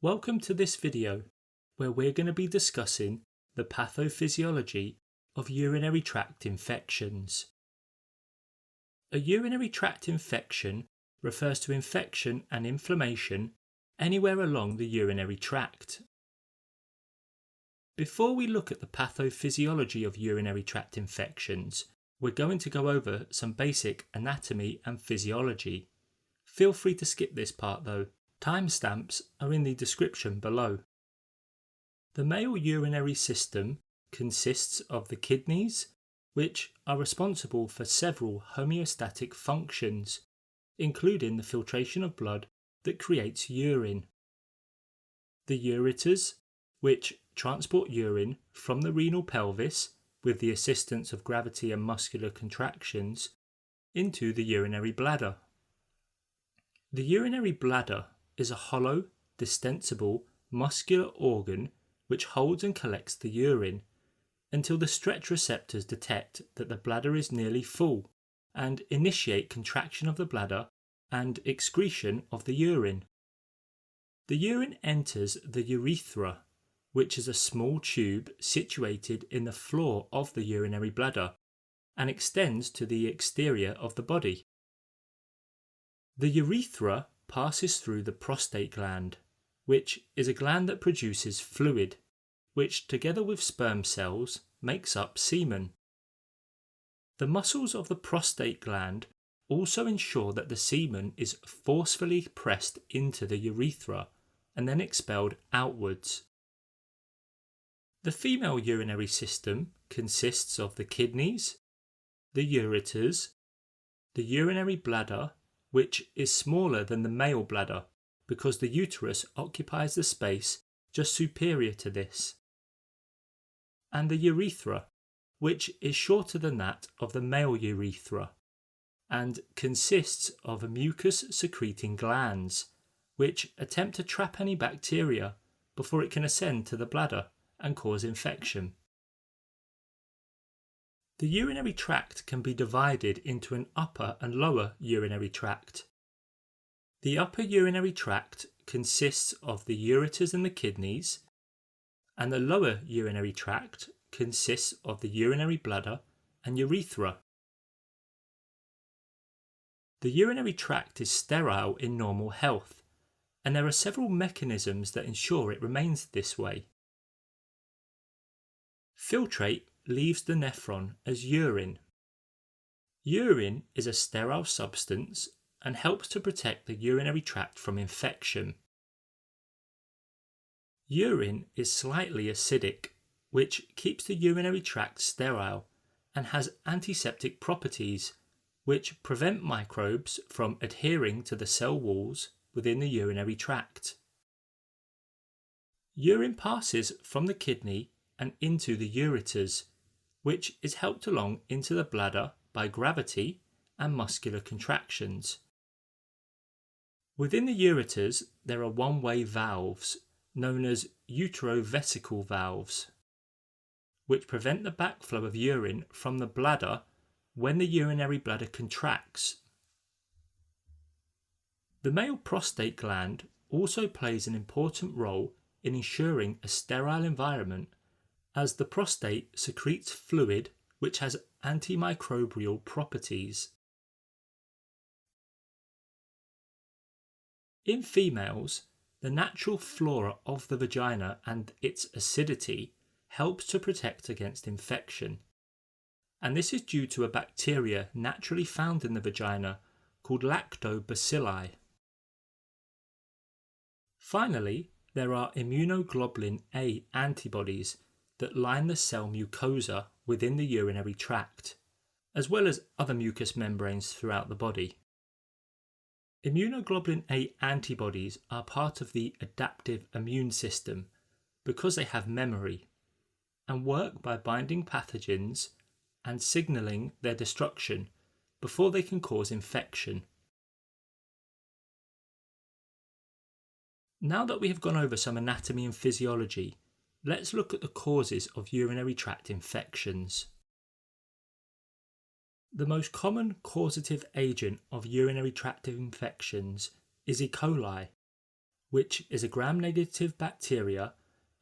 Welcome to this video where we're going to be discussing the pathophysiology of urinary tract infections. A urinary tract infection refers to infection and inflammation anywhere along the urinary tract. Before we look at the pathophysiology of urinary tract infections, we're going to go over some basic anatomy and physiology. Feel free to skip this part though. Timestamps are in the description below. The male urinary system consists of the kidneys, which are responsible for several homeostatic functions, including the filtration of blood that creates urine. The ureters, which transport urine from the renal pelvis with the assistance of gravity and muscular contractions into the urinary bladder. The urinary bladder is a hollow, distensible, muscular organ which holds and collects the urine until the stretch receptors detect that the bladder is nearly full and initiate contraction of the bladder and excretion of the urine. The urine enters the urethra, which is a small tube situated in the floor of the urinary bladder and extends to the exterior of the body. The urethra passes through the prostate gland, which is a gland that produces fluid, which together with sperm cells makes up semen. The muscles of the prostate gland also ensure that the semen is forcefully pressed into the urethra and then expelled outwards. The female urinary system consists of the kidneys, the ureters, the urinary bladder, which is smaller than the male bladder because the uterus occupies the space just superior to this, and the urethra, which is shorter than that of the male urethra and consists of mucus secreting glands which attempt to trap any bacteria before it can ascend to the bladder and cause infection. The urinary tract can be divided into an upper and lower urinary tract. The upper urinary tract consists of the ureters and the kidneys, and the lower urinary tract consists of the urinary bladder and urethra. The urinary tract is sterile in normal health, and there are several mechanisms that ensure it remains this way. Filtrate leaves the nephron as urine. Urine is a sterile substance and helps to protect the urinary tract from infection. Urine is slightly acidic, which keeps the urinary tract sterile and has antiseptic properties, which prevent microbes from adhering to the cell walls within the urinary tract. Urine passes from the kidney and into the ureters, which is helped along into the bladder by gravity and muscular contractions. Within the ureters, there are one-way valves known as uterovesical valves, which prevent the backflow of urine from the bladder when the urinary bladder contracts. The male prostate gland also plays an important role in ensuring a sterile environment, as the prostate secretes fluid which has antimicrobial properties. In females, the natural flora of the vagina and its acidity helps to protect against infection, and this is due to a bacteria naturally found in the vagina called lactobacilli. Finally, there are immunoglobulin A antibodies that line the cell mucosa within the urinary tract, as well as other mucous membranes throughout the body. Immunoglobulin A antibodies are part of the adaptive immune system because they have memory and work by binding pathogens and signalling their destruction before they can cause infection. Now that we have gone over some anatomy and physiology, let's look at the causes of urinary tract infections. The most common causative agent of urinary tract infections is E. coli, which is a gram-negative bacteria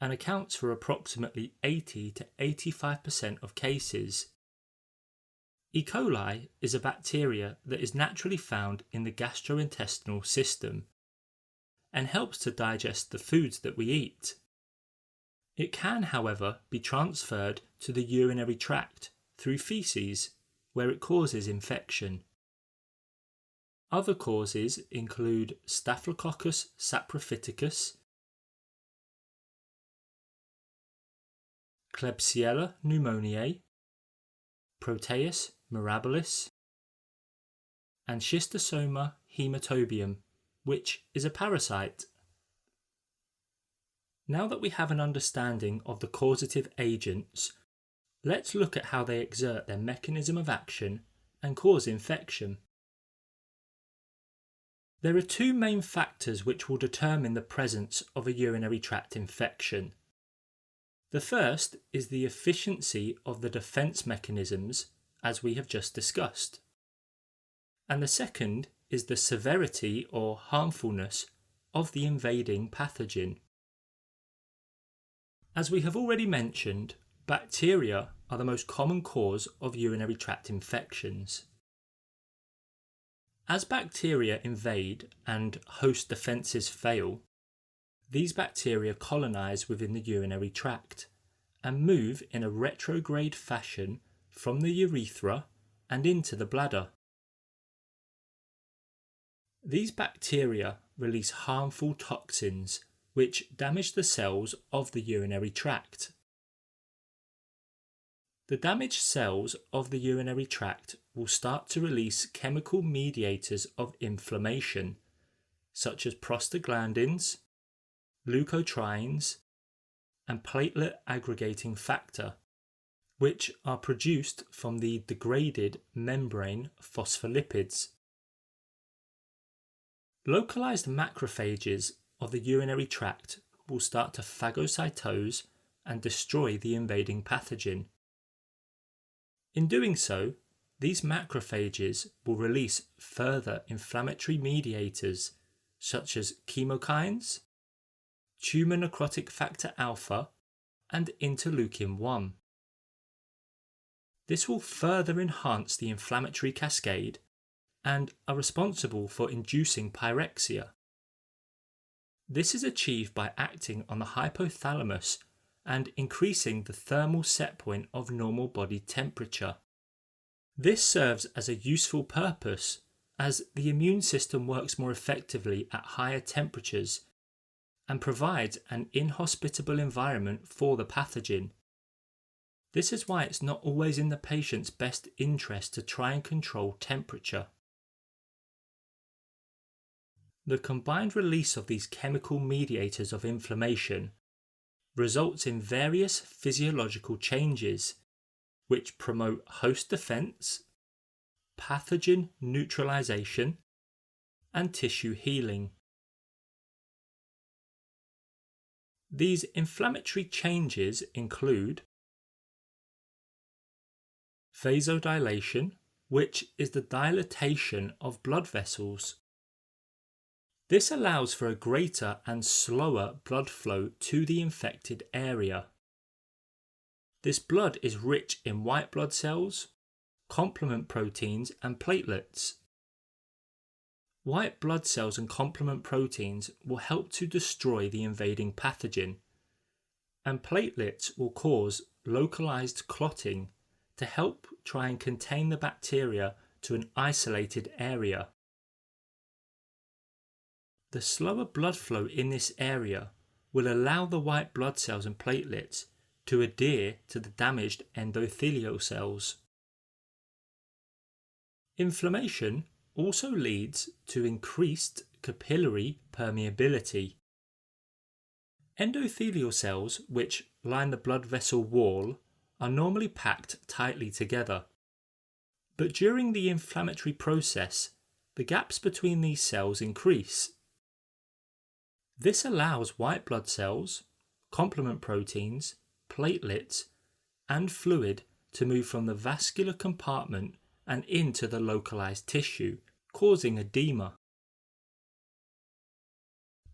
and accounts for approximately 80 to 85% of cases. E. coli is a bacteria that is naturally found in the gastrointestinal system and helps to digest the foods that we eat. It can, however, be transferred to the urinary tract through feces, where it causes infection. Other causes include Staphylococcus saprophyticus, Klebsiella pneumoniae, Proteus mirabilis, and Schistosoma hematobium, which is a parasite. Now that we have an understanding of the causative agents, let's look at how they exert their mechanism of action and cause infection. There are two main factors which will determine the presence of a urinary tract infection. The first is the efficiency of the defense mechanisms, as we have just discussed. And the second is the severity or harmfulness of the invading pathogen. As we have already mentioned, bacteria are the most common cause of urinary tract infections. As bacteria invade and host defences fail, these bacteria colonise within the urinary tract and move in a retrograde fashion from the urethra and into the bladder. These bacteria release harmful toxins which damage the cells of the urinary tract. The damaged cells of the urinary tract will start to release chemical mediators of inflammation, such as prostaglandins, leukotrienes, and platelet aggregating factor, which are produced from the degraded membrane phospholipids. Localized macrophages of the urinary tract will start to phagocytose and destroy the invading pathogen. In doing so, these macrophages will release further inflammatory mediators such as chemokines, tumor necrotic factor alpha, and interleukin 1. This will further enhance the inflammatory cascade and are responsible for inducing pyrexia. This is achieved by acting on the hypothalamus and increasing the thermal set point of normal body temperature. This serves as a useful purpose as the immune system works more effectively at higher temperatures and provides an inhospitable environment for the pathogen. This is why it's not always in the patient's best interest to try and control temperature. The combined release of these chemical mediators of inflammation results in various physiological changes which promote host defense, pathogen neutralization, and tissue healing. These inflammatory changes include vasodilation, which is the dilatation of blood vessels. This allows for a greater and slower blood flow to the infected area. This blood is rich in white blood cells, complement proteins, and platelets. White blood cells and complement proteins will help to destroy the invading pathogen, and platelets will cause localized clotting to help try and contain the bacteria to an isolated area. The slower blood flow in this area will allow the white blood cells and platelets to adhere to the damaged endothelial cells. Inflammation also leads to increased capillary permeability. Endothelial cells, which line the blood vessel wall, are normally packed tightly together. But during the inflammatory process, the gaps between these cells increase. This allows white blood cells, complement proteins, platelets, and fluid to move from the vascular compartment and into the localized tissue, causing edema.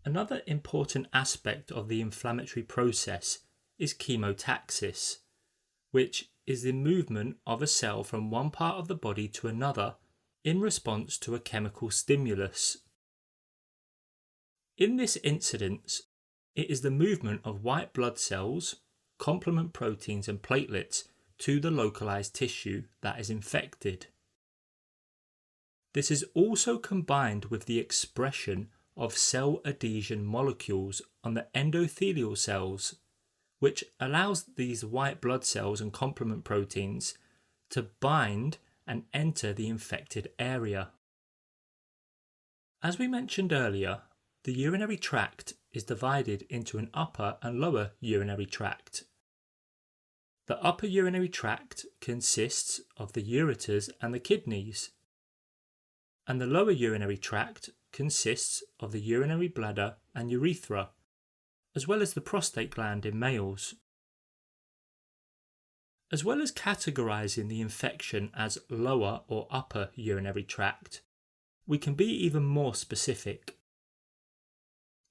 Another important aspect of the inflammatory process is chemotaxis, which is the movement of a cell from one part of the body to another in response to a chemical stimulus. In this incidence, it is the movement of white blood cells, complement proteins and platelets to the localized tissue that is infected. This is also combined with the expression of cell adhesion molecules on the endothelial cells, which allows these white blood cells and complement proteins to bind and enter the infected area. As we mentioned earlier, the urinary tract is divided into an upper and lower urinary tract. The upper urinary tract consists of the ureters and the kidneys, and the lower urinary tract consists of the urinary bladder and urethra, as well as the prostate gland in males. As well as categorizing the infection as lower or upper urinary tract, we can be even more specific.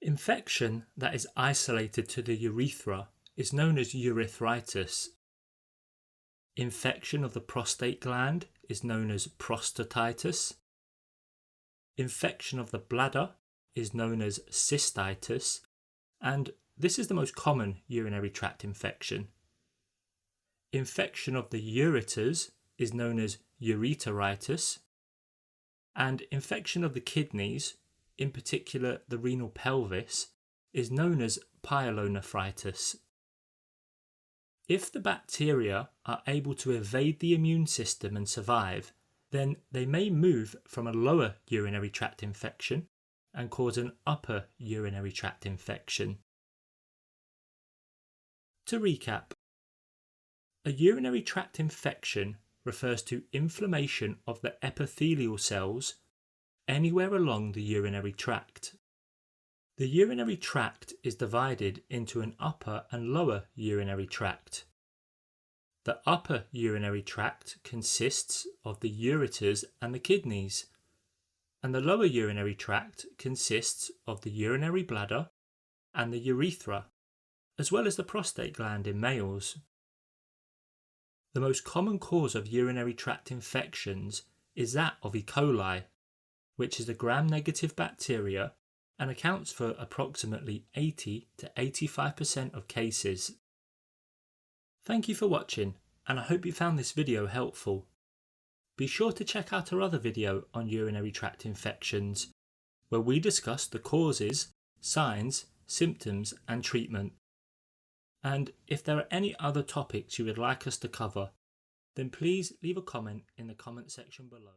Infection that is isolated to the urethra is known as urethritis. Infection of the prostate gland is known as prostatitis. Infection of the bladder is known as cystitis, and this is the most common urinary tract infection. Infection of the ureters is known as ureteritis, and infection of the kidneys, in particular the renal pelvis, is known as pyelonephritis. If the bacteria are able to evade the immune system and survive, then they may move from a lower urinary tract infection and cause an upper urinary tract infection. To recap, a urinary tract infection refers to inflammation of the epithelial cells anywhere along the urinary tract. The urinary tract is divided into an upper and lower urinary tract. The upper urinary tract consists of the ureters and the kidneys, and the lower urinary tract consists of the urinary bladder and the urethra, as well as the prostate gland in males. The most common cause of urinary tract infections is that of E. coli, which is a gram-negative bacteria and accounts for approximately 80 to 85% of cases. Thank you for watching, and I hope you found this video helpful. Be sure to check out our other video on urinary tract infections, where we discuss the causes, signs, symptoms and treatment. And if there are any other topics you would like us to cover, then please leave a comment in the comment section below.